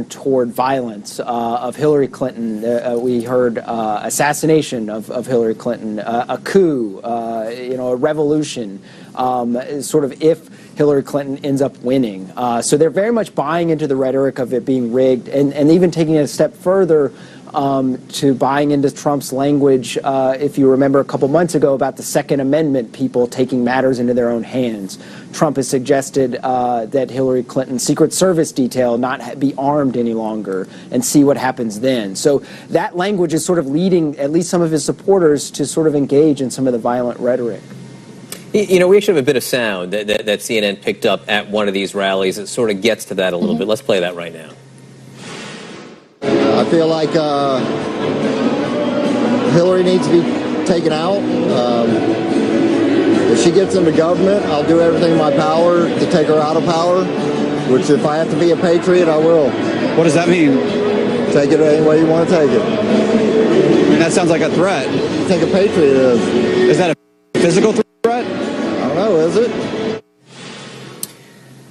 toward violence of Hillary Clinton. We heard assassination of Hillary Clinton, a coup, a revolution, sort of if Hillary Clinton ends up winning. So they're very much buying into the rhetoric of it being rigged, and even taking it a step further to buying into Trump's language, if you remember a couple months ago, about the Second Amendment, people taking matters into their own hands. Trump has suggested that Hillary Clinton's Secret Service detail not be armed any longer and see what happens then. So that language is sort of leading at least some of his supporters to sort of engage in some of the violent rhetoric. You know, we actually have a bit of sound that CNN picked up at one of these rallies. It sort of gets to that a little bit. Let's play that right now. I feel like Hillary needs to be taken out. If she gets into government, I'll do everything in my power to take her out of power, which if I have to be a patriot, I will. What does that mean? Take it any way you want to take it. I mean, that sounds like a threat. What do you think a patriot is? Is that a physical threat? I don't know, is it?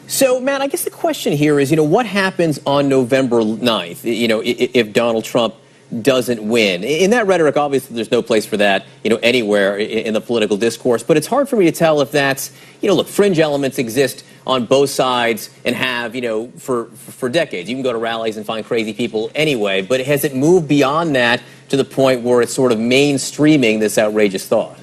So, Matt, I guess the question here is, what happens on November 9th, if Donald Trump doesn't win? In that rhetoric, obviously, there's no place for that, anywhere in the political discourse. But it's hard for me to tell if that's, look, fringe elements exist on both sides and have, for decades. You can go to rallies and find crazy people anyway. But has it moved beyond that to the point where it's sort of mainstreaming this outrageous thought?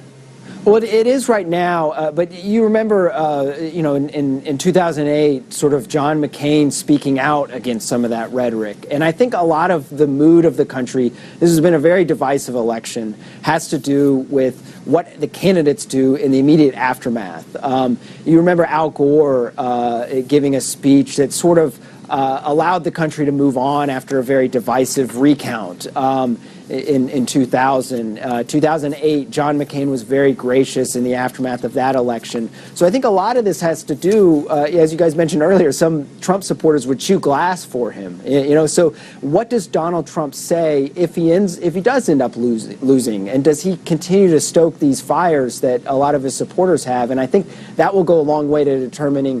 Well, it is right now, but you remember, in 2008, sort of John McCain speaking out against some of that rhetoric. And I think a lot of the mood of the country, this has been a very divisive election, has to do with what the candidates do in the immediate aftermath. You remember Al Gore giving a speech that sort of allowed the country to move on after a very divisive recount. In 2000. 2008, John McCain was very gracious in the aftermath of that election. So I think a lot of this has to do, as you guys mentioned earlier, some Trump supporters would chew glass for him. So what does Donald Trump say if he does end up losing? And does he continue to stoke these fires that a lot of his supporters have? And I think that will go a long way to determining